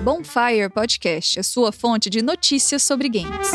Bonfire Podcast, a sua fonte de notícias sobre games.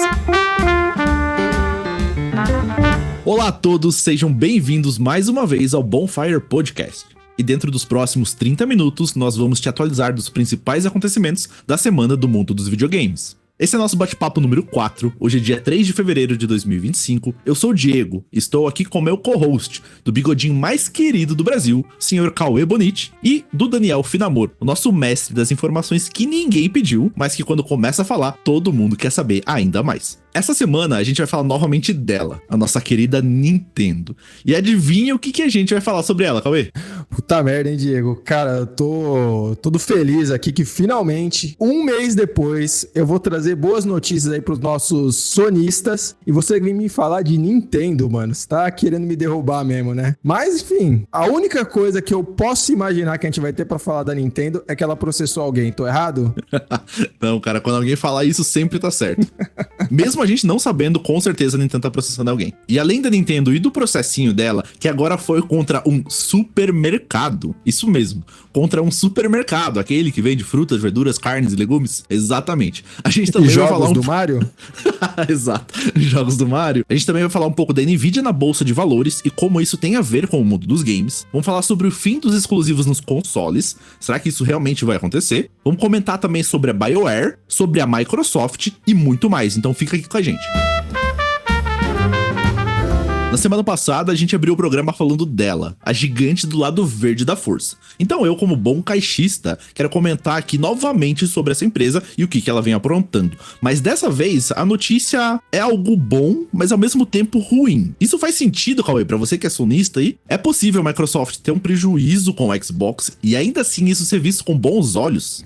Olá a todos, sejam bem-vindos mais uma vez ao Bonfire Podcast. E dentro dos próximos 30 minutos, nós vamos te atualizar dos principais acontecimentos da semana do mundo dos videogames. Esse é nosso bate-papo número 4, hoje é dia 3 de fevereiro de 2025, eu sou o Diego, estou aqui com o meu co-host, do bigodinho mais querido do Brasil, Sr. Cauê Bonite, e do Daniel Finamor, o nosso mestre das informações que ninguém pediu, mas que quando começa a falar, todo mundo quer saber ainda mais. Essa semana a gente vai falar novamente dela, a nossa querida Nintendo. E adivinha o que a gente vai falar sobre ela, Cauê? Puta merda, hein, Diego? Cara, eu tô todo feliz aqui que finalmente, um mês depois, eu vou trazer boas notícias aí pros nossos sonistas. E você vem me falar de Nintendo, mano. Você tá querendo me derrubar mesmo, né? Mas, enfim, a única coisa que eu posso imaginar que a gente vai ter pra falar da Nintendo é que ela processou alguém. Tô errado? Não, cara, quando alguém falar isso, sempre tá certo. Mesmo a gente não sabendo, com certeza a Nintendo tá processando alguém. E além da Nintendo e do processinho dela, que agora foi contra um supermercado. Isso mesmo, contra um supermercado, aquele que vende frutas, verduras, carnes e legumes. Exatamente. A gente também vai falar do Mario? Exato, jogos do Mario. A gente também vai falar um pouco da Nvidia na bolsa de valores e como isso tem a ver com o mundo dos games. Vamos falar sobre o fim dos exclusivos nos consoles. Será que isso realmente vai acontecer? Vamos comentar também sobre a BioWare, sobre a Microsoft e muito mais. Então fica aqui com a gente. Na semana passada, a gente abriu o programa falando dela, a gigante do lado verde da força. Então eu, como bom caixista, quero comentar aqui novamente sobre essa empresa e o que ela vem aprontando. Mas dessa vez, a notícia é algo bom, mas ao mesmo tempo ruim. Isso faz sentido, Cauê, pra você que é sonista aí? É possível a Microsoft ter um prejuízo com o Xbox e ainda assim isso ser visto com bons olhos?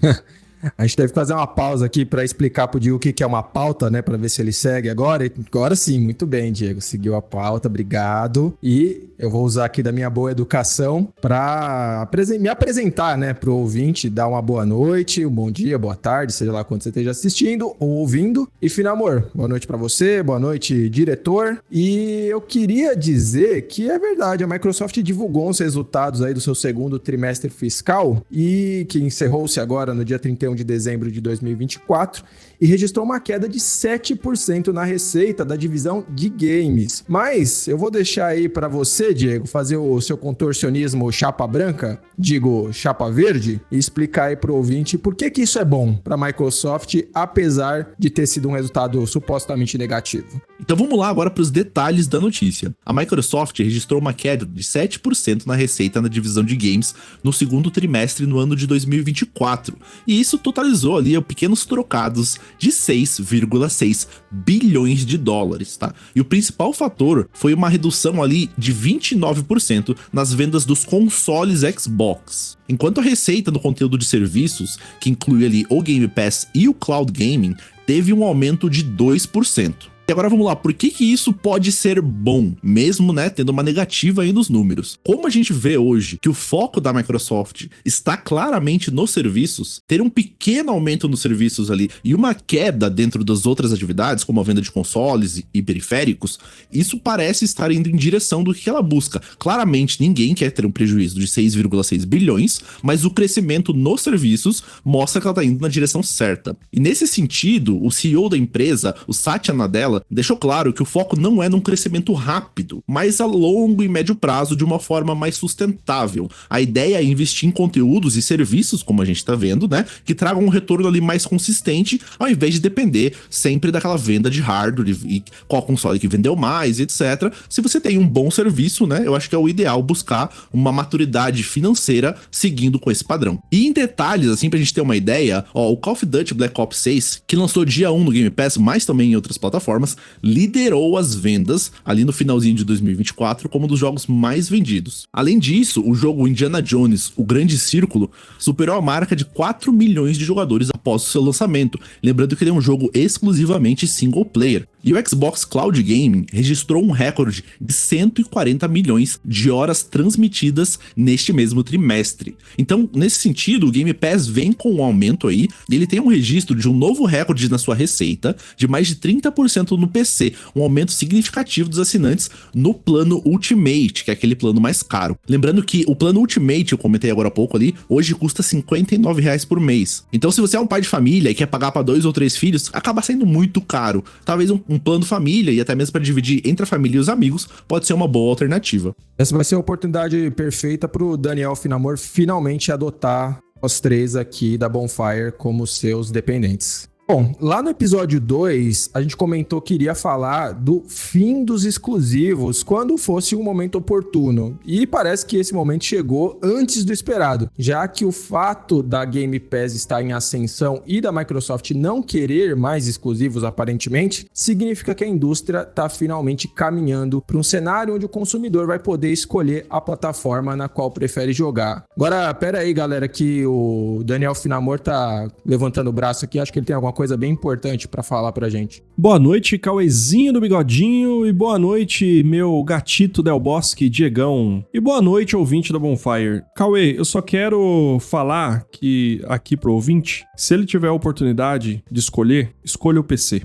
A gente deve fazer uma pausa aqui para explicar pro Diego o que é uma pauta, né? Para ver se ele segue agora. Agora sim, muito bem, Diego. Seguiu a pauta, obrigado. E eu vou usar aqui da minha boa educação para me apresentar, né? Pro ouvinte, dar uma boa noite, um bom dia, boa tarde, seja lá quando você esteja assistindo ou ouvindo. E Finamor, boa noite para você, boa noite, diretor. E eu queria dizer que é verdade, a Microsoft divulgou os resultados aí do seu segundo trimestre fiscal e que encerrou-se agora no dia 31 de dezembro de 2024 e registrou uma queda de 7% na receita da divisão de games. Mas eu vou deixar aí para você, Diego, fazer o seu contorcionismo chapa branca, digo chapa verde, e explicar aí pro ouvinte por que isso é bom para a Microsoft, apesar de ter sido um resultado supostamente negativo. Então vamos lá agora para os detalhes da notícia. A Microsoft registrou uma queda de 7% na receita na divisão de games no segundo trimestre no ano de 2024. E isso totalizou ali pequenos trocados de 6,6 bilhões de dólares, tá? E o principal fator foi uma redução ali de 29% nas vendas dos consoles Xbox. Enquanto a receita do conteúdo de serviços, que inclui ali o Game Pass e o Cloud Gaming, teve um aumento de 2%. E agora vamos lá, por que isso pode ser bom, mesmo, né, tendo uma negativa aí nos números? Como a gente vê hoje que o foco da Microsoft está claramente nos serviços, ter um pequeno aumento nos serviços ali e uma queda dentro das outras atividades, como a venda de consoles e periféricos, isso parece estar indo em direção do que ela busca. Claramente, ninguém quer ter um prejuízo de 6,6 bilhões, mas o crescimento nos serviços mostra que ela está indo na direção certa. E nesse sentido, o CEO da empresa, o Satya Nadella, deixou claro que o foco não é num crescimento rápido, mas a longo e médio prazo de uma forma mais sustentável. A ideia é investir em conteúdos e serviços, como a gente tá vendo, né, que tragam um retorno ali mais consistente, ao invés de depender sempre daquela venda de hardware e qual console que vendeu mais, etc. Se você tem um bom serviço, né, eu acho que é o ideal buscar uma maturidade financeira seguindo com esse padrão. E em detalhes, assim, pra gente ter uma ideia, o Call of Duty Black Ops 6, que lançou dia 1 no Game Pass, mas também em outras plataformas, liderou as vendas ali no finalzinho de 2024 como um dos jogos mais vendidos. Além disso, o jogo Indiana Jones, O Grande Círculo, superou a marca de 4 milhões de jogadores após o seu lançamento, lembrando que ele é um jogo exclusivamente single player. E o Xbox Cloud Gaming registrou um recorde de 140 milhões de horas transmitidas neste mesmo trimestre. Então, nesse sentido, o Game Pass vem com um aumento aí, e ele tem um registro de um novo recorde na sua receita, de mais de 30% no PC, um aumento significativo dos assinantes no plano Ultimate, que é aquele plano mais caro. Lembrando que o plano Ultimate, eu comentei agora há pouco ali, hoje custa R$59 por mês. Então, se você é um pai de família e quer pagar para 2 ou 3 filhos, acaba sendo muito caro. Talvez um plano família e até mesmo para dividir entre a família e os amigos pode ser uma boa alternativa. Essa vai ser a oportunidade perfeita pro Daniel Finamor finalmente adotar os 3 aqui da Bonfire como seus dependentes. Bom, lá no episódio 2, a gente comentou que iria falar do fim dos exclusivos quando fosse um momento oportuno. E parece que esse momento chegou antes do esperado, já que o fato da Game Pass estar em ascensão e da Microsoft não querer mais exclusivos aparentemente, significa que a indústria está finalmente caminhando para um cenário onde o consumidor vai poder escolher a plataforma na qual prefere jogar. Agora, pera aí, galera, que o Daniel Finamor tá levantando o braço aqui, acho que ele tem alguma coisa bem importante pra falar pra gente. Boa noite, Cauêzinho do Bigodinho, e boa noite, meu gatito Del Bosque, Diegão, e boa noite, ouvinte da Bonfire. Cauê, eu só quero falar que aqui pro ouvinte, se ele tiver a oportunidade de escolha o PC.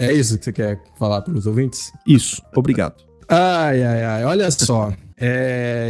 É isso que você quer falar pros ouvintes? Isso, obrigado. Ai, olha só,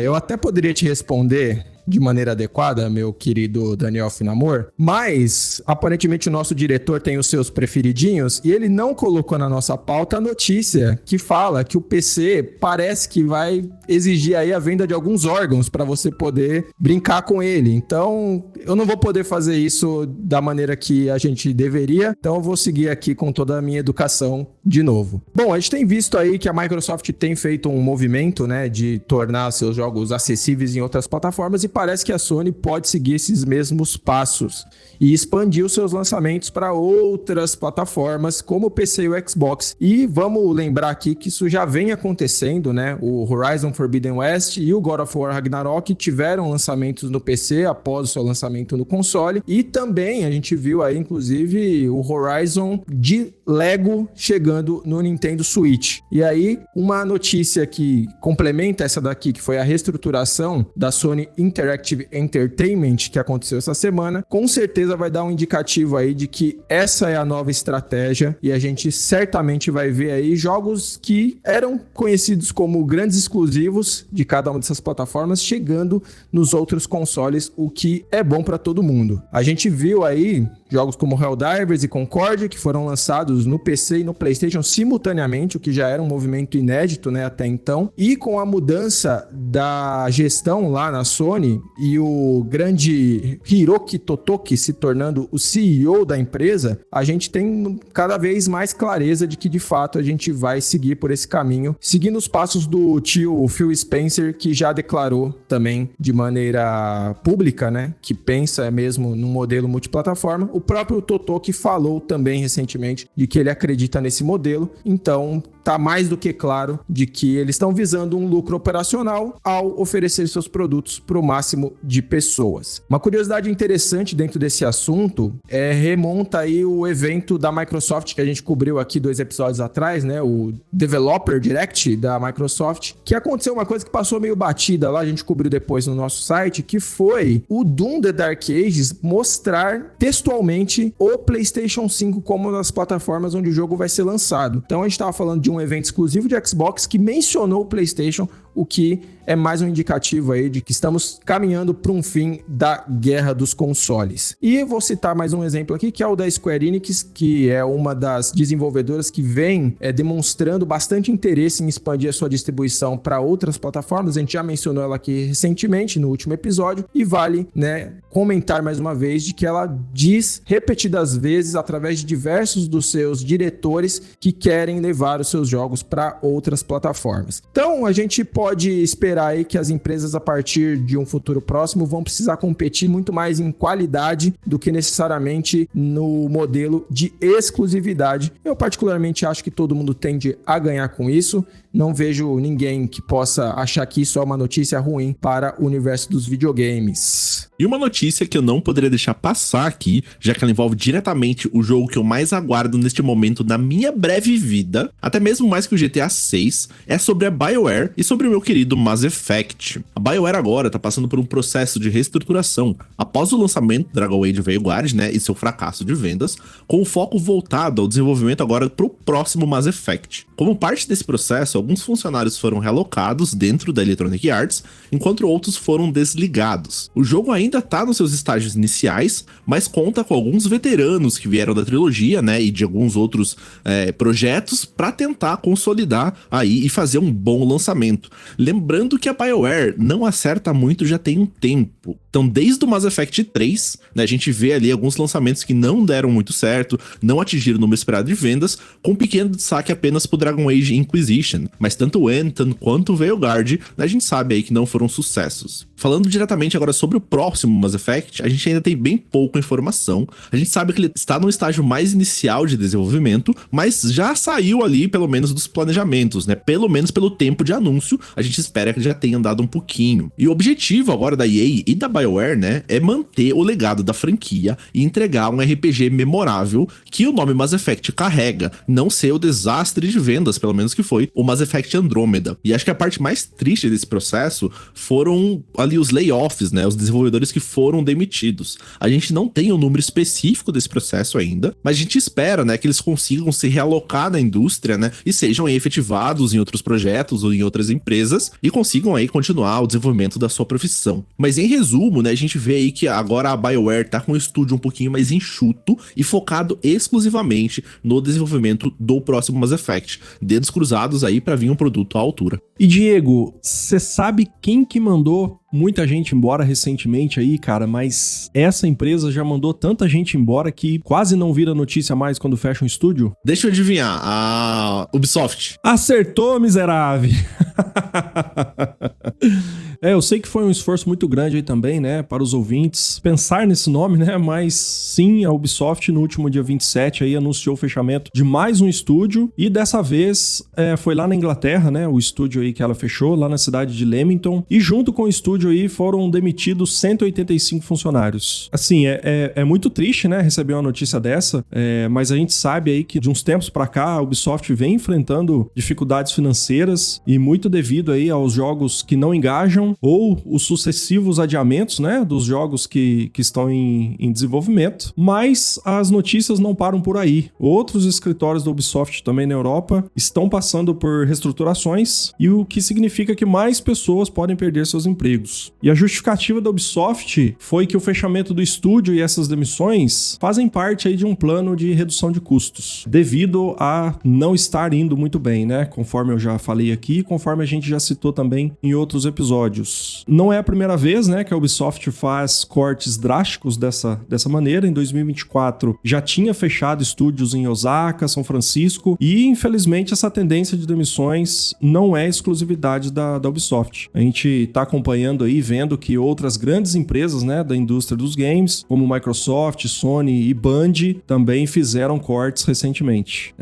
eu até poderia te responder de maneira adequada, meu querido Daniel Finamor, mas aparentemente o nosso diretor tem os seus preferidinhos e ele não colocou na nossa pauta a notícia que fala que o PC parece que vai exigir aí a venda de alguns órgãos para você poder brincar com ele. Então, eu não vou poder fazer isso da maneira que a gente deveria, então eu vou seguir aqui com toda a minha educação de novo. Bom, a gente tem visto aí que a Microsoft tem feito um movimento, né, de tornar seus jogos acessíveis em outras plataformas e parece que a Sony pode seguir esses mesmos passos e expandir os seus lançamentos para outras plataformas, como o PC e o Xbox. E vamos lembrar aqui que isso já vem acontecendo, né? O Horizon Forbidden West e o God of War Ragnarok tiveram lançamentos no PC após o seu lançamento no console. E também a gente viu aí, inclusive, o Horizon de Lego chegando no Nintendo Switch. E aí, uma notícia que complementa essa daqui, que foi a reestruturação da Sony Interactive Entertainment, que aconteceu essa semana, com certeza vai dar um indicativo aí de que essa é a nova estratégia e a gente certamente vai ver aí jogos que eram conhecidos como grandes exclusivos de cada uma dessas plataformas chegando nos outros consoles, o que é bom para todo mundo. A gente viu aí jogos como Helldivers e Concordia, que foram lançados no PC e no PlayStation simultaneamente, o que já era um movimento inédito, né, até então. E com a mudança da gestão lá na Sony e o grande Hiroki Totoki se tornando o CEO da empresa, a gente tem cada vez mais clareza de que, de fato, a gente vai seguir por esse caminho, seguindo os passos do tio Phil Spencer, que já declarou também de maneira pública, né, que pensa mesmo num modelo multiplataforma. O próprio Totoki falou também recentemente de que ele acredita nesse modelo, então tá mais do que claro de que eles estão visando um lucro operacional ao oferecer seus produtos para o máximo de pessoas. Uma curiosidade interessante dentro desse assunto remonta aí o evento da Microsoft que a gente cobriu aqui 2 episódios atrás, né? O Developer Direct da Microsoft, que aconteceu uma coisa que passou meio batida lá, a gente cobriu depois no nosso site, que foi o Doom The Dark Ages mostrar textualmente o PlayStation 5 como uma das plataformas onde o jogo vai ser lançado. Então a gente estava falando de um evento exclusivo de Xbox que mencionou o PlayStation, o que é mais um indicativo aí de que estamos caminhando para um fim da guerra dos consoles. E vou citar mais um exemplo aqui, que é o da Square Enix, que é uma das desenvolvedoras que vem demonstrando bastante interesse em expandir a sua distribuição para outras plataformas. A gente já mencionou ela aqui recentemente, no último episódio, e vale, né, comentar mais uma vez de que ela diz repetidas vezes, através de diversos dos seus diretores, que querem levar os seus jogos para outras plataformas. Então, a gente pode esperar aí que as empresas, a partir de um futuro próximo, vão precisar competir muito mais em qualidade do que necessariamente no modelo de exclusividade. Eu particularmente acho que todo mundo tende a ganhar com isso. não vejo ninguém que possa achar que isso é uma notícia ruim para o universo dos videogames. E uma notícia que eu não poderia deixar passar aqui, já que ela envolve diretamente o jogo que eu mais aguardo neste momento na minha breve vida, até mesmo mais que o GTA 6, é sobre a BioWare e sobre o meu querido Mass Effect. A BioWare agora tá passando por um processo de reestruturação após o lançamento do Dragon Age Veilguard, né, e seu fracasso de vendas, com o foco voltado ao desenvolvimento agora pro próximo Mass Effect. Como parte desse processo, alguns funcionários foram realocados dentro da Electronic Arts, enquanto outros foram desligados. O jogo ainda tá nos seus estágios iniciais, mas conta com alguns veteranos que vieram da trilogia, né, e de alguns outros projetos para tentar consolidar aí e fazer um bom lançamento. Lembrando que a BioWare não acerta muito já tem um tempo. Então, desde o Mass Effect 3, né, a gente vê ali alguns lançamentos que não deram muito certo, não atingiram o número esperado de vendas, com um pequeno destaque apenas pro Dragon Age Inquisition. Mas tanto o Anthem quanto o Veilguard, a gente sabe aí que não foram sucessos. Falando diretamente agora sobre o próximo Mass Effect, a gente ainda tem bem pouca informação. A gente sabe que ele está no estágio mais inicial de desenvolvimento, mas já saiu ali pelo menos dos planejamentos, né? Pelo menos pelo tempo de anúncio, a gente espera que já tenha andado um pouquinho. E o objetivo agora da EA e da BioWare, né, é manter o legado da franquia e entregar um RPG memorável que o nome Mass Effect carrega, não ser o desastre de vendas, pelo menos que foi o Mass Effect Andromeda. E acho que a parte mais triste desse processo foram ali os layoffs, né, os desenvolvedores que foram demitidos. A gente não tem um número específico desse processo ainda, mas a gente espera, né, que eles consigam se realocar na indústria, né, e sejam aí efetivados em outros projetos ou em outras empresas e consigam aí continuar o desenvolvimento da sua profissão. Mas em resumo, né, a gente vê aí que agora a BioWare tá com um estúdio um pouquinho mais enxuto e focado exclusivamente no desenvolvimento do próximo Mass Effect, dedos cruzados aí para vir um produto à altura. E Diego, você sabe quem que mandou muita gente embora recentemente aí, cara, mas essa empresa já mandou tanta gente embora que quase não vira notícia mais quando fecha um estúdio? Deixa eu adivinhar, a Ubisoft. Acertou, miserável! Eu sei que foi um esforço muito grande aí também, né, para os ouvintes pensar nesse nome, né, mas sim, a Ubisoft no último dia 27 aí anunciou o fechamento de mais um estúdio e dessa vez foi lá na Inglaterra, né, o estúdio aí que ela fechou, lá na cidade de Leamington, e junto com o estúdio aí foram demitidos 185 funcionários. Assim, é muito triste, né, receber uma notícia dessa, mas a gente sabe aí que de uns tempos pra cá a Ubisoft vem enfrentando dificuldades financeiras e muito devido aí aos jogos que não engajam ou os sucessivos adiamentos, né, dos jogos que estão em desenvolvimento, mas as notícias não param por aí. Outros escritórios da Ubisoft também na Europa estão passando por reestruturações, e o que significa que mais pessoas podem perder seus empregos. E a justificativa da Ubisoft foi que o fechamento do estúdio e essas demissões fazem parte aí de um plano de redução de custos, devido a não estar indo muito bem, né, conforme eu já falei aqui, conforme a gente já citou também em outros episódios. Não é a primeira vez, né, que a Ubisoft faz cortes drásticos dessa maneira. Em 2024 já tinha fechado estúdios em Osaka, São Francisco, e infelizmente essa tendência de demissões não é exclusividade da Ubisoft. A gente tá acompanhando aí, vendo que outras grandes empresas, né, da indústria dos games, como Microsoft, Sony e Band, também fizeram cortes recentemente.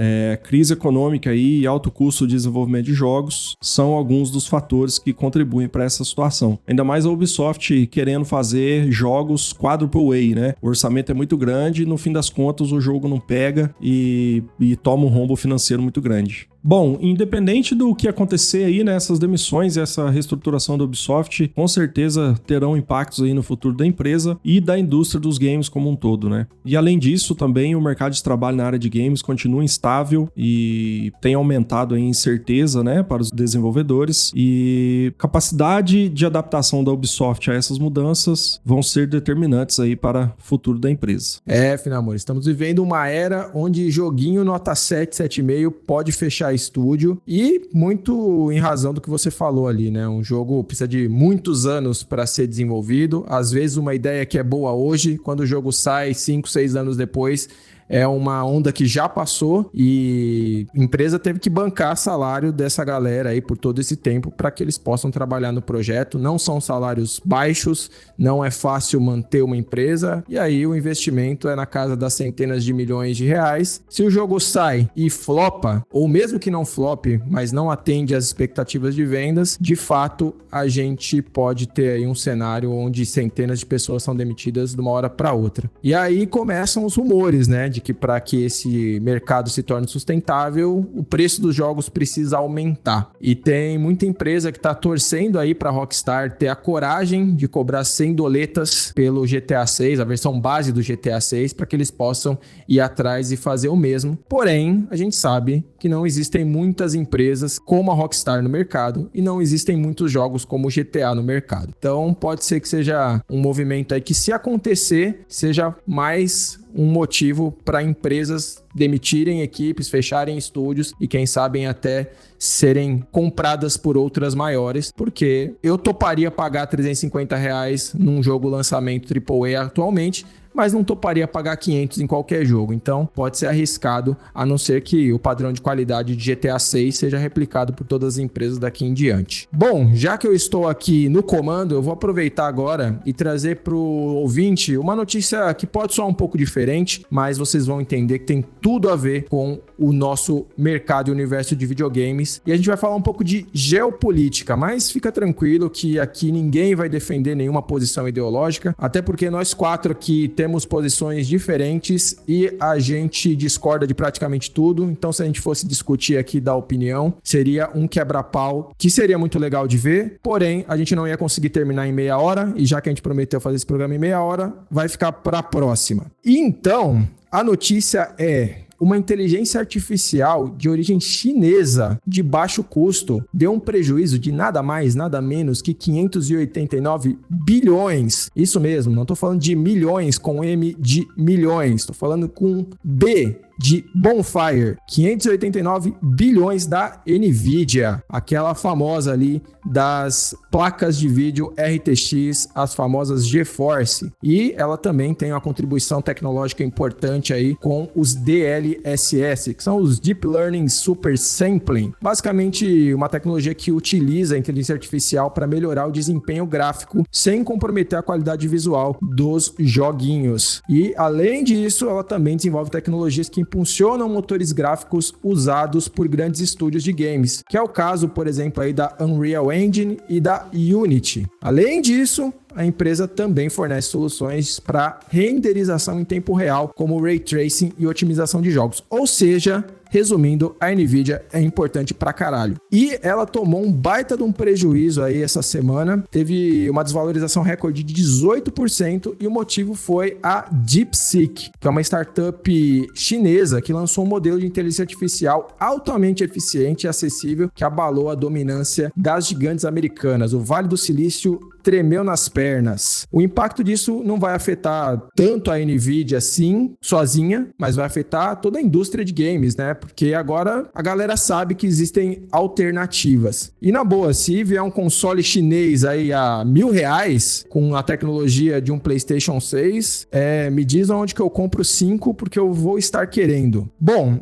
Crise econômica e alto custo de desenvolvimento de jogos são alguns dos fatores que contribuem para essa situação. Ainda mais a Ubisoft querendo fazer jogos quadruple A, né? O orçamento é muito grande e no fim das contas o jogo não pega e toma um rombo financeiro muito grande. Bom, independente do que acontecer aí, né, essas demissões e essa reestruturação da Ubisoft, com certeza terão impactos aí no futuro da empresa e da indústria dos games como um todo, né? E além disso, também o mercado de trabalho na área de games continua instável e tem aumentado a incerteza, né, para os desenvolvedores, e capacidade de adaptação da Ubisoft a essas mudanças vão ser determinantes aí para o futuro da empresa. Finamor, estamos vivendo uma era onde joguinho nota 7, 7,5 pode fechar estúdio, e muito em razão do que você falou ali, né? Um jogo precisa de muitos anos para ser desenvolvido. Às vezes uma ideia que é boa hoje, quando o jogo sai 5, 6 anos depois, é uma onda que já passou e a empresa teve que bancar salário dessa galera aí por todo esse tempo para que eles possam trabalhar no projeto. Não são salários baixos, não é fácil manter uma empresa e aí o investimento é na casa das centenas de milhões de reais. Se o jogo sai e flopa, ou mesmo que não flope, mas não atende às expectativas de vendas, de fato a gente pode ter aí um cenário onde centenas de pessoas são demitidas de uma hora para outra. E aí começam os rumores, né, de que para que esse mercado se torne sustentável, o preço dos jogos precisa aumentar. E tem muita empresa que está torcendo aí para a Rockstar ter a coragem de cobrar 100 doletas pelo GTA 6, a versão base do GTA 6, para que eles possam ir atrás e fazer o mesmo. Porém, a gente sabe que não existem muitas empresas como a Rockstar no mercado e não existem muitos jogos como o GTA no mercado. Então, pode ser que seja um movimento aí que, se acontecer, seja mais um motivo para empresas demitirem equipes, fecharem estúdios e quem sabe até serem compradas por outras maiores, porque eu toparia pagar R$350 num jogo lançamento AAA atualmente, mas não toparia pagar 500 em qualquer jogo. Então, pode ser arriscado, a não ser que o padrão de qualidade de GTA 6 seja replicado por todas as empresas daqui em diante. Bom, já que eu estou aqui no comando, eu vou aproveitar agora e trazer para o ouvinte uma notícia que pode soar um pouco diferente, mas vocês vão entender que tem tudo a ver com o nosso mercado e universo de videogames. E a gente vai falar um pouco de geopolítica, mas fica tranquilo que aqui ninguém vai defender nenhuma posição ideológica, até porque nós quatro aqui temos posições diferentes e a gente discorda de praticamente tudo. Então, se a gente fosse discutir aqui da opinião, seria um quebra-pau que seria muito legal de ver, porém, a gente não ia conseguir terminar em meia hora, e já que a gente prometeu fazer esse programa em meia hora, vai ficar para a próxima. Então, a notícia é: uma inteligência artificial de origem chinesa de baixo custo deu um prejuízo de nada mais, nada menos que 589 bilhões. Isso mesmo, não estou falando de milhões com M de milhões, estou falando com B de Bonfire, 589 bilhões da NVIDIA, aquela famosa ali das placas de vídeo RTX, as famosas GeForce. E ela também tem uma contribuição tecnológica importante aí com os DLSS, que são os Deep Learning Super Sampling. Basicamente, uma tecnologia que utiliza a inteligência artificial para melhorar o desempenho gráfico sem comprometer a qualidade visual dos joguinhos. E, além disso, ela também desenvolve tecnologias que impulsionam motores gráficos usados por grandes estúdios de games, que é o caso, por exemplo, aí da Unreal Engine e da Unity. Além disso, a empresa também fornece soluções para renderização em tempo real, como Ray Tracing e otimização de jogos. Ou seja, resumindo, a NVIDIA é importante pra caralho. E ela tomou um baita de um prejuízo aí essa semana. Teve uma desvalorização recorde de 18% e o motivo foi a DeepSeek, que é uma startup chinesa que lançou um modelo de inteligência artificial altamente eficiente e acessível que abalou a dominância das gigantes americanas. O Vale do Silício tremeu nas pernas. O impacto disso não vai afetar tanto a NVIDIA assim, sozinha, mas vai afetar toda a indústria de games, né? Porque agora a galera sabe que existem alternativas. E na boa, se vier um console chinês aí a R$1.000 com a tecnologia de um PlayStation 6, me diz onde que eu compro 5 porque eu vou estar querendo. Bom,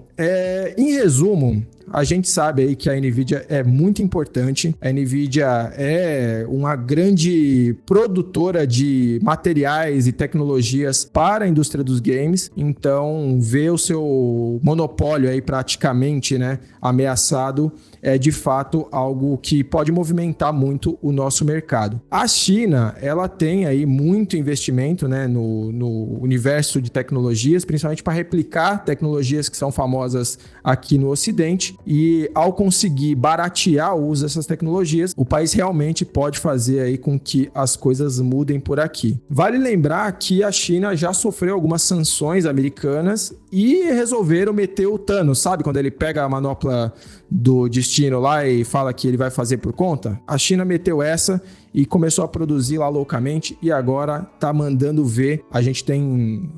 em resumo, a gente sabe aí que a NVIDIA é muito importante. A NVIDIA é uma grande produtora de materiais e tecnologias para a indústria dos games. Então, ver o seu monopólio aí praticamente, né, ameaçado é de fato algo que pode movimentar muito o nosso mercado. A China, ela tem aí muito investimento, né, no universo de tecnologias, principalmente para replicar tecnologias que são famosas aqui no Ocidente, e ao conseguir baratear o uso dessas tecnologias, o país realmente pode fazer aí com que as coisas mudem por aqui. Vale lembrar que a China já sofreu algumas sanções americanas e resolveram meter o Thanos, sabe? Quando ele pega a manopla do destino lá e fala que ele vai fazer por conta. A China meteu essa e começou a produzir lá loucamente e agora tá mandando ver. A gente tem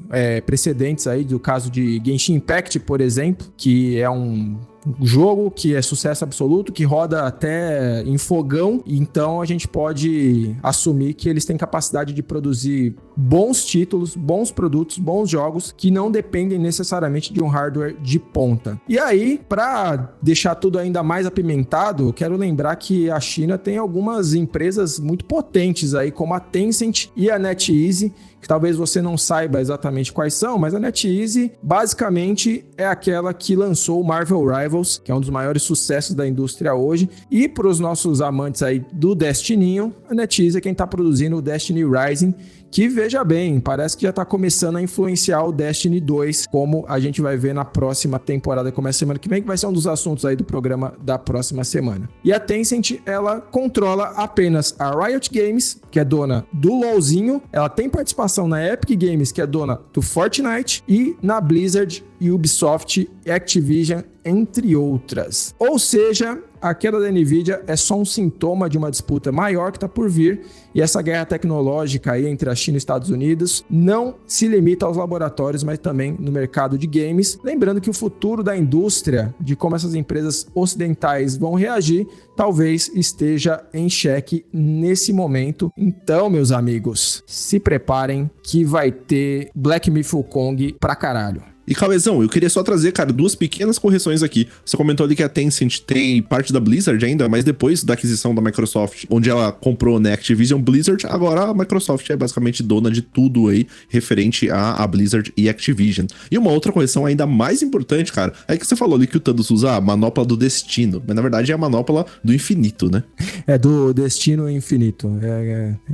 precedentes aí do caso de Genshin Impact, por exemplo, que é um jogo que é sucesso absoluto, que roda até em fogão, então a gente pode assumir que eles têm capacidade de produzir bons títulos, bons produtos, bons jogos que não dependem necessariamente de um hardware de ponta. E aí, para deixar tudo ainda mais apimentado, eu quero lembrar que a China tem algumas empresas muito potentes aí, como a Tencent e a NetEase, que talvez você não saiba exatamente quais são, mas a NetEase basicamente é aquela que lançou o Marvel Rivals, que é um dos maiores sucessos da indústria hoje. E para os nossos amantes aí do Destininho, a NetEase é quem está produzindo o Destiny Rising, que, veja bem, parece que já tá começando a influenciar o Destiny 2, como a gente vai ver na próxima temporada, que começa semana que vem, que vai ser um dos assuntos aí do programa da próxima semana. E a Tencent, ela controla apenas a Riot Games, que é dona do LoLzinho, ela tem participação na Epic Games, que é dona do Fortnite, e na Blizzard, Ubisoft, Activision, entre outras. Ou seja, a queda da Nvidia é só um sintoma de uma disputa maior que está por vir, e essa guerra tecnológica aí entre a China e os Estados Unidos não se limita aos laboratórios, mas também no mercado de games. Lembrando que o futuro da indústria, de como essas empresas ocidentais vão reagir, talvez esteja em xeque nesse momento. Então, meus amigos, se preparem que vai ter Black Myth Wukong pra caralho. E Cauezão, eu queria só trazer, cara, duas pequenas correções aqui. Você comentou ali que a Tencent tem parte da Blizzard ainda, mas depois da aquisição da Microsoft, onde ela comprou, né, Activision Blizzard, agora a Microsoft é basicamente dona de tudo aí referente a Blizzard e Activision. E uma outra correção ainda mais importante, cara, é que você falou ali que o Thanos usa a manopla do destino, mas na verdade é a manopla do infinito, né? É do destino infinito.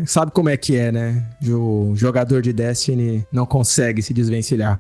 Sabe como é que é, né? O jogador de Destiny não consegue se desvencilhar.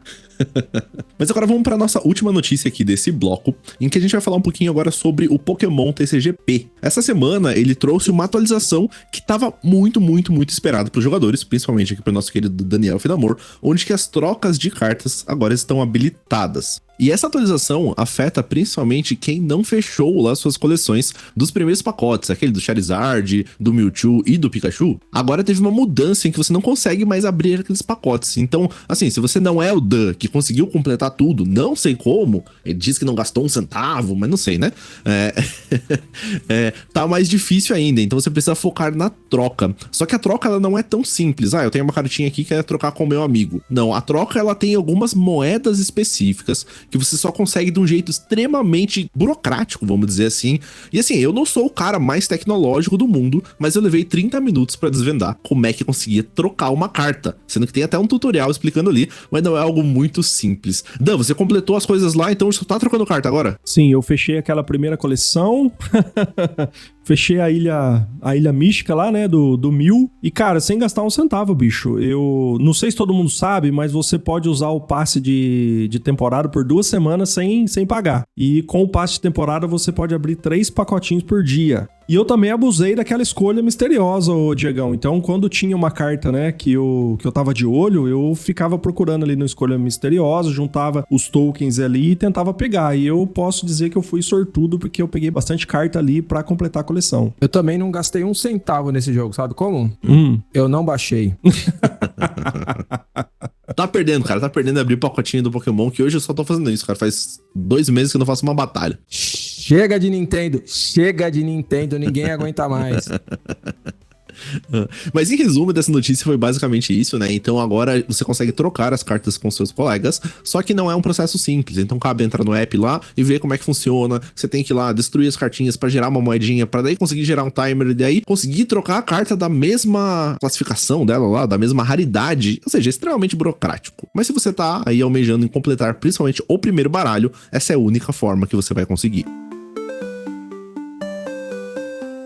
Mas agora vamos para nossa última notícia aqui desse bloco, em que a gente vai falar um pouquinho agora sobre o Pokémon TCGP. Essa semana ele trouxe uma atualização que estava muito esperada para os jogadores, principalmente aqui para o nosso querido Daniel Finamor, onde que as trocas de cartas agora estão habilitadas. E essa atualização afeta principalmente quem não fechou lá suas coleções dos primeiros pacotes, aquele do Charizard, do Mewtwo e do Pikachu. Agora teve uma mudança em que você não consegue mais abrir aqueles pacotes. Então, assim, se você não é o Dan que conseguiu completar tudo, não sei como, ele diz que não gastou um centavo, mas não sei, né? Tá mais difícil ainda, então você precisa focar na troca. Só que a troca ela não é tão simples. Eu tenho uma cartinha aqui que é trocar com o meu amigo. Não, a troca ela tem algumas moedas específicas que você só consegue de um jeito extremamente burocrático, vamos dizer assim. E assim, eu não sou o cara mais tecnológico do mundo, mas eu levei 30 minutos pra desvendar como é que eu conseguia trocar uma carta. Sendo que tem até um tutorial explicando ali, mas não é algo muito simples. Dan, você completou as coisas lá, então você tá trocando carta agora? Sim, eu fechei aquela primeira coleção, fechei a ilha mística lá, né, do Mil. E, cara, sem gastar um centavo, bicho. Eu não sei se todo mundo sabe, mas você pode usar o passe de temporada por 2 semanas sem pagar. E com o passe de temporada você pode abrir 3 pacotinhos por dia. E eu também abusei daquela escolha misteriosa, ô Diegão. Então, quando tinha uma carta, né, que eu tava de olho, eu ficava procurando ali no escolha misteriosa, juntava os tokens ali e tentava pegar. E eu posso dizer que eu fui sortudo, porque eu peguei bastante carta ali pra completar a coleção. Eu também não gastei um centavo nesse jogo, sabe como? Eu não baixei. Tá perdendo, cara. Tá perdendo abrir pacotinho do Pokémon, que hoje eu só tô fazendo isso, cara. Faz 2 meses que eu não faço uma batalha. Chega de Nintendo, ninguém aguenta mais. Mas em resumo dessa notícia foi basicamente isso, né? Então agora você consegue trocar as cartas com seus colegas, só que não é um processo simples. Então cabe entrar no app lá e ver como é que funciona. Você tem que ir lá destruir as cartinhas pra gerar uma moedinha, pra daí conseguir gerar um timer e daí conseguir trocar a carta da mesma classificação dela lá, da mesma raridade. Ou seja, é extremamente burocrático. Mas se você tá aí almejando em completar principalmente o primeiro baralho, essa é a única forma que você vai conseguir.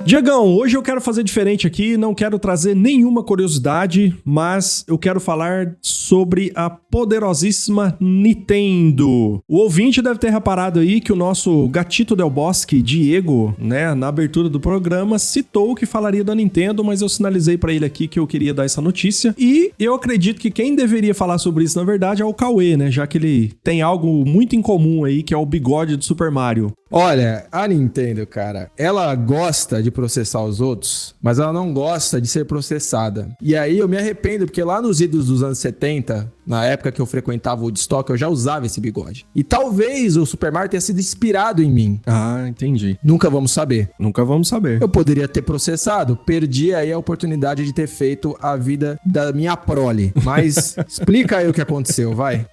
Diegão, hoje eu quero fazer diferente aqui, não quero trazer nenhuma curiosidade, mas eu quero falar sobre a poderosíssima Nintendo. O ouvinte deve ter reparado aí que o nosso gatito Del Bosque, Diego, né, na abertura do programa, citou que falaria da Nintendo, mas eu sinalizei pra ele aqui que eu queria dar essa notícia. E eu acredito que quem deveria falar sobre isso, na verdade, é o Cauê, né, já que ele tem algo muito em comum aí, que é o bigode do Super Mario. Olha, a Nintendo, cara, ela gosta de processar os outros, mas ela não gosta de ser processada. E aí eu me arrependo, porque lá nos idos dos anos 70, Na época que eu frequentava o Woodstock, eu já usava esse bigode. E talvez o Super Mario tenha sido inspirado em mim. Ah, entendi. Nunca vamos saber. Nunca vamos saber. Eu poderia ter processado, perdi aí a oportunidade de ter feito a vida da minha prole. Mas explica aí o que aconteceu, vai.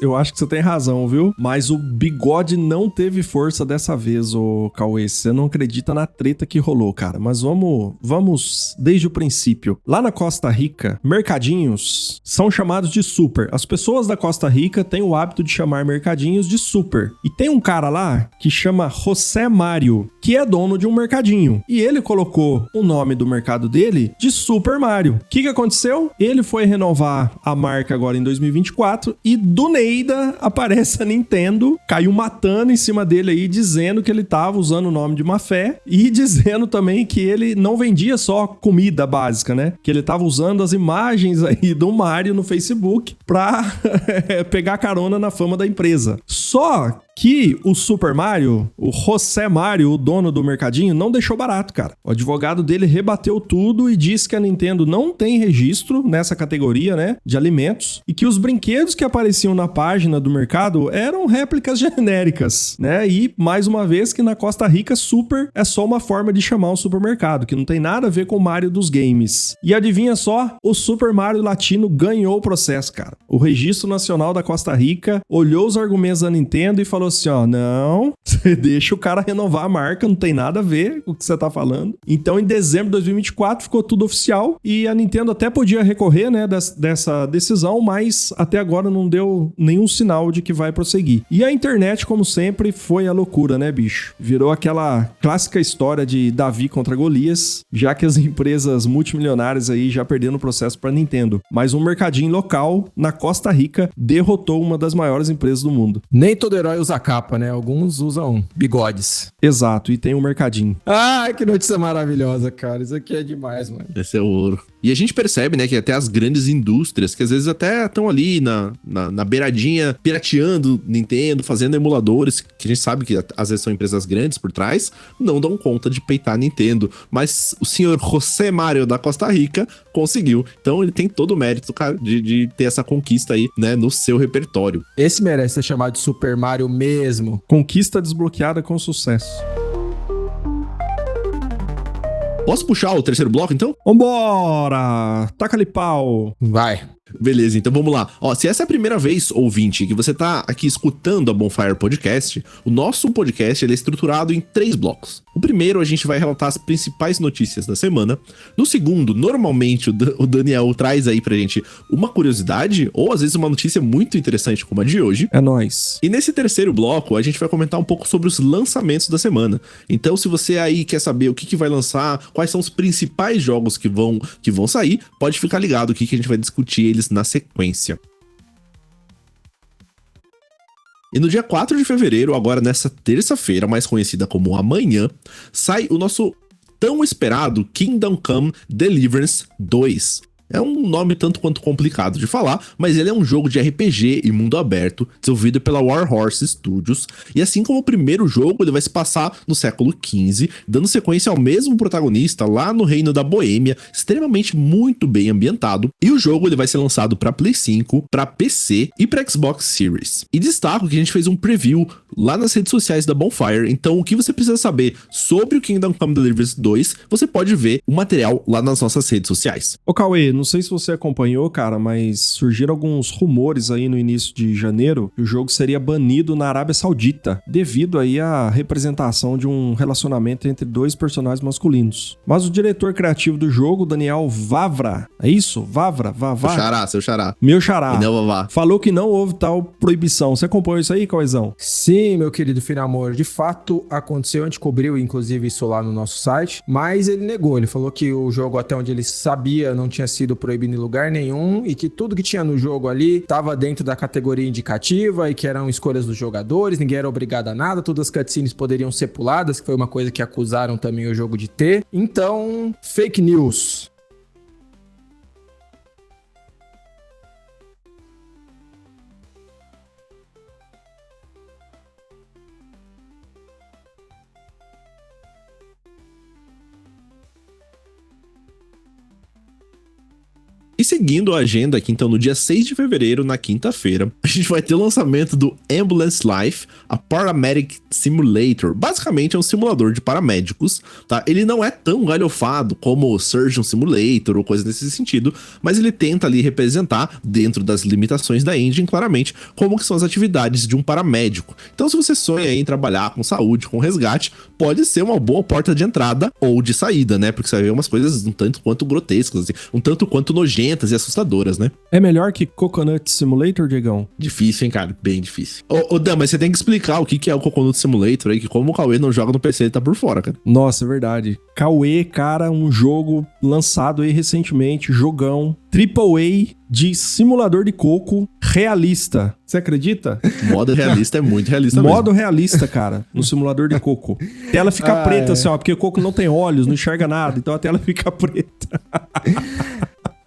Eu acho que você tem razão, viu? Mas o bigode não teve força dessa vez, ô Cauê. Você não acredita na treta que rolou, cara. Mas vamos desde o princípio. Lá na Costa Rica, mercadinhos são chamados de super. As pessoas da Costa Rica têm o hábito de chamar mercadinhos de super. E tem um cara lá que chama José Mário, que é dono de um mercadinho. E ele colocou o nome do mercado dele de Super Mario. O que aconteceu? Ele foi renovar a marca agora em 2024 e do Neida aparece a Nintendo, caiu matando em cima dele aí, dizendo que ele tava usando o nome de má fé e dizendo também que ele não vendia só comida básica, né? Que ele tava usando as imagens aí do Mario no Facebook pra pegar carona na fama da empresa. Só que o Super Mario, o José Mário, o dono do mercadinho, não deixou barato, cara. O advogado dele rebateu tudo e disse que a Nintendo não tem registro nessa categoria, né, de alimentos, e que os brinquedos que apareciam na página do mercado eram réplicas genéricas, né, e mais uma vez que na Costa Rica Super é só uma forma de chamar um supermercado, que não tem nada a ver com o Mario dos games. E adivinha só, o Super Mario Latino ganhou o processo, cara. O Registro Nacional da Costa Rica olhou os argumentos da Nintendo e falou assim, ó, não, você deixa o cara renovar a marca, não tem nada a ver com o que você tá falando. Então, em dezembro de 2024, ficou tudo oficial e a Nintendo até podia recorrer, né, dessa decisão, mas até agora não deu nenhum sinal de que vai prosseguir. E a internet, como sempre, foi a loucura, né, bicho? Virou aquela clássica história de Davi contra Golias, já que as empresas multimilionárias aí já perderam o processo pra Nintendo. Mas um mercadinho local, na Costa Rica, derrotou uma das maiores empresas do mundo. Nem todo herói usa capa, né? Alguns usam bigodes. Exato, e tem um mercadinho. Ai, que notícia maravilhosa, cara. Isso aqui é demais, mano. Esse é o ouro. E a gente percebe, né, que até as grandes indústrias, que às vezes até estão ali na beiradinha, pirateando Nintendo, fazendo emuladores, que a gente sabe que às vezes são empresas grandes por trás, não dão conta de peitar a Nintendo. Mas o senhor José Mário da Costa Rica conseguiu. Então ele tem todo o mérito, cara, de ter essa conquista aí, né, no seu repertório. Esse merece ser chamado de Super Mario mesmo. Conquista desbloqueada com sucesso. Posso puxar o terceiro bloco, então? Vambora! Taca-lhe pau! Vai. Beleza, então vamos lá. Ó, se essa é a primeira vez, ouvinte, que você tá aqui escutando a Bonfire Podcast, o nosso podcast ele é estruturado em 3 blocos. O primeiro, a gente vai relatar as principais notícias da semana. No segundo, normalmente o Daniel traz aí pra gente uma curiosidade, ou às vezes uma notícia muito interessante como a de hoje. É nóis. E nesse terceiro bloco, a gente vai comentar um pouco sobre os lançamentos da semana. Então, se você aí quer saber o que vai lançar, quais são os principais jogos que vão sair, pode ficar ligado aqui que a gente vai discutir eles na sequência. E no dia 4 de fevereiro, agora nessa terça-feira, mais conhecida como amanhã, sai o nosso tão esperado Kingdom Come Deliverance 2. É um nome tanto quanto complicado de falar, mas ele é um jogo de RPG e mundo aberto, desenvolvido pela Warhorse Studios, e assim como o primeiro jogo, ele vai se passar no século XV, dando sequência ao mesmo protagonista lá no Reino da Boêmia, extremamente muito bem ambientado, e o jogo ele vai ser lançado para Play 5, para PC e para Xbox Series. E destaco que a gente fez um preview lá nas redes sociais da Bonfire, então o que você precisa saber sobre o Kingdom Come Deliverance 2, você pode ver o material lá nas nossas redes sociais. Ô Cauê, não sei se você acompanhou, cara, mas surgiram alguns rumores aí no início de janeiro que o jogo seria banido na Arábia Saudita, devido aí à representação de um relacionamento entre 2 personagens masculinos. Mas o diretor criativo do jogo, Daniel Vavra, é isso? Vavra? Seu xará. Meu xará. Não, Vavá. Falou que não houve tal proibição. Você acompanhou isso aí, Cauêzão? Sim, meu querido Finamor, de fato aconteceu, a gente cobriu inclusive isso lá no nosso site, mas ele negou, ele falou que o jogo até onde ele sabia não tinha sido proibido em lugar nenhum e que tudo que tinha no jogo ali estava dentro da categoria indicativa e que eram escolhas dos jogadores, ninguém era obrigado a nada, todas as cutscenes poderiam ser puladas, que foi uma coisa que acusaram também o jogo de ter. Então, fake news. E seguindo a agenda aqui, então, no dia 6 de fevereiro, na quinta-feira, a gente vai ter o lançamento do Ambulance Life, a Paramedic Simulator. Basicamente é um simulador de paramédicos, tá? Ele não é tão galhofado como o Surgeon Simulator ou coisa nesse sentido, mas ele tenta ali representar, dentro das limitações da engine, claramente, como que são as atividades de um paramédico. Então, se você sonha em trabalhar com saúde, com resgate, pode ser uma boa porta de entrada ou de saída, né? Porque você vai ver umas coisas um tanto quanto grotescas, assim, um tanto quanto nojentas e assustadoras, né? É melhor que Coconut Simulator, Diegão? Difícil, hein, cara? Bem difícil. Ô, Dan, mas você tem que explicar o que é o Coconut Simulator aí, que como o Cauê não joga no PC, ele tá por fora, cara. Nossa, é verdade. Cauê, cara, um jogo lançado aí recentemente, jogão, AAA de simulador de coco realista. Você acredita? Modo realista é muito realista Modo mesmo. realista, cara, no simulador de coco. A tela fica preta, assim, ó, porque o coco não tem olhos, não enxerga nada, então a tela fica preta.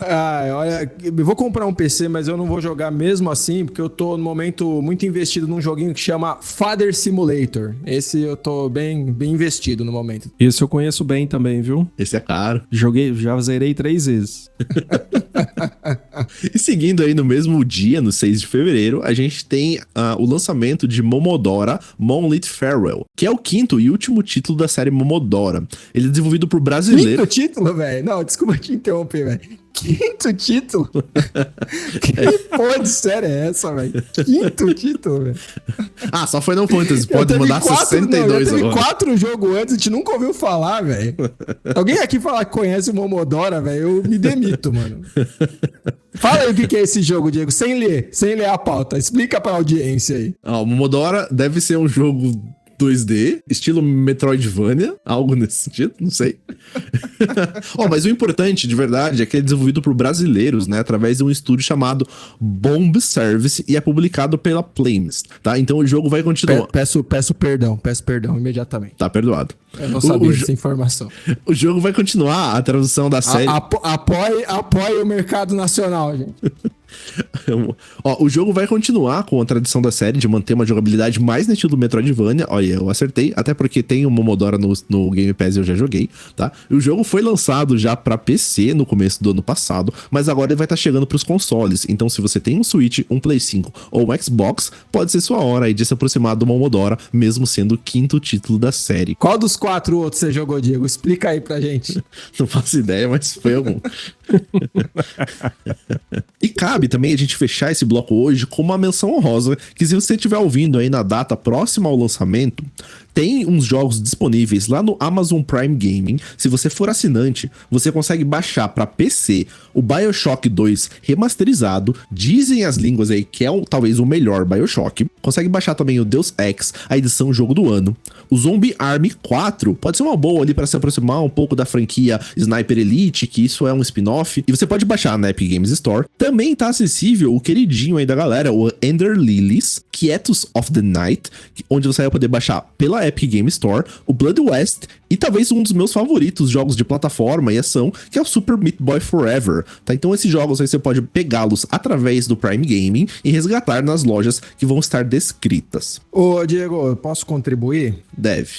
Olha, eu vou comprar um PC, mas eu não vou jogar mesmo assim, porque eu tô no momento muito investido num joguinho que chama Father Simulator. Esse eu tô bem investido no momento. Esse eu conheço bem também, viu? Esse é caro. Joguei, já zerei 3 vezes. E seguindo aí no mesmo dia, no 6 de fevereiro, a gente tem o lançamento de Momodora Monolith Farewell, que é o quinto e último título da série Momodora. Ele é desenvolvido por brasileiro. Quinto título, velho? Não, desculpa te interromper, velho. Quinto título? Que porra de série é essa, velho? Quinto título, velho. Ah, só Final Fantasy, pode mandar 62 teve agora. 4 jogos antes, a gente nunca ouviu falar, velho. Alguém aqui falar que conhece o Momodora, velho, eu me demito, mano. Fala aí o que é esse jogo, Diego, sem ler a pauta. Explica pra audiência aí. O Momodora deve ser um jogo 2D, estilo Metroidvania, algo nesse sentido, não sei. Mas o importante, de verdade, é que é desenvolvido por brasileiros, né, através de um estúdio chamado Bomb Service e é publicado pela Plames, tá? Então o jogo vai continuar. Peço perdão imediatamente. Tá perdoado. Eu não sabia dessa informação. O jogo vai continuar a tradução da série. Apoie o mercado nacional, gente. O jogo vai continuar com a tradição da série de manter uma jogabilidade mais no estilo Metroidvania. Olha, eu acertei, até porque tem o Momodora no Game Pass e eu já joguei, tá? E o jogo foi lançado já pra PC no começo do ano passado, mas agora ele vai estar chegando pros consoles. Então, se você tem um Switch, um Play 5 ou um Xbox, pode ser sua hora aí de se aproximar do Momodora, mesmo sendo o quinto título da série. Qual dos 4 outros você jogou, Diego? Explica aí pra gente. Não faço ideia, mas foi algum. E cabe também a gente fechar esse bloco hoje com uma menção honrosa, que se você estiver ouvindo aí na data próxima ao lançamento, tem uns jogos disponíveis lá no Amazon Prime Gaming. Se você for assinante, você consegue baixar para PC o BioShock 2 remasterizado. Dizem as línguas aí que é talvez o melhor BioShock. Consegue baixar também o Deus Ex, a edição jogo do ano. O Zombie Army 4 pode ser uma boa ali para se aproximar um pouco da franquia Sniper Elite, que isso é um spin-off. E você pode baixar na Epic Games Store. Também tá acessível o queridinho aí da galera, o Ender Lilies, Quietus of the Night, onde você vai poder baixar pela Epic Game Store, o Blood West e talvez um dos meus favoritos jogos de plataforma e ação, que é o Super Meat Boy Forever, tá? Então esses jogos aí você pode pegá-los através do Prime Gaming e resgatar nas lojas que vão estar descritas. Ô, Diego, eu posso contribuir? Deve.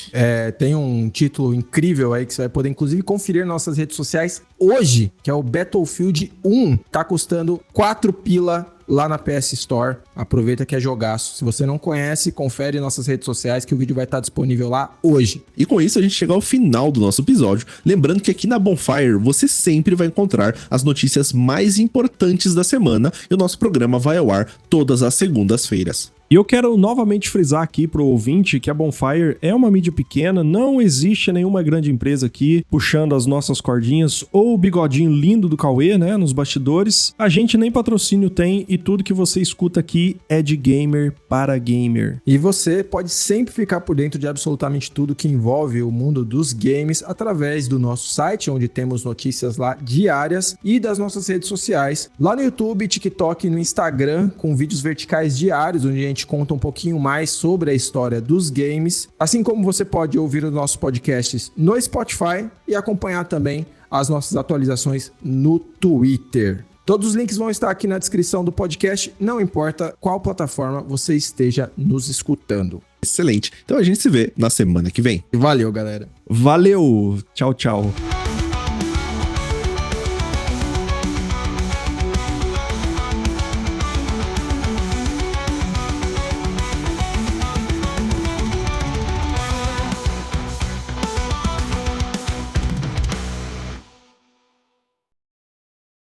Tem um título incrível aí que você vai poder inclusive conferir nas nossas redes sociais hoje, que é o Battlefield 1. Tá custando 4 pila lá na PS Store. Aproveita que é jogaço. Se você não conhece, confere nossas redes sociais que o vídeo vai estar disponível lá hoje. E com isso a gente chega ao final do nosso episódio. Lembrando que aqui na Bonfire você sempre vai encontrar as notícias mais importantes da semana e o nosso programa vai ao ar todas as segundas-feiras. E eu quero novamente frisar aqui pro ouvinte que a Bonfire é uma mídia pequena, não existe nenhuma grande empresa aqui puxando as nossas cordinhas ou o bigodinho lindo do Cauê, né, nos bastidores. A gente nem patrocínio tem e tudo que você escuta aqui é de gamer para gamer. E você pode sempre ficar por dentro de absolutamente tudo que envolve o mundo dos games através do nosso site, onde temos notícias lá diárias, e das nossas redes sociais, lá no YouTube, TikTok e no Instagram, com vídeos verticais diários, onde a gente conta um pouquinho mais sobre a história dos games, assim como você pode ouvir os nossos podcasts no Spotify e acompanhar também as nossas atualizações no Twitter. Todos os links vão estar aqui na descrição do podcast, não importa qual plataforma você esteja nos escutando. Excelente. Então a gente se vê na semana que vem. Valeu, galera. Valeu! Tchau, tchau.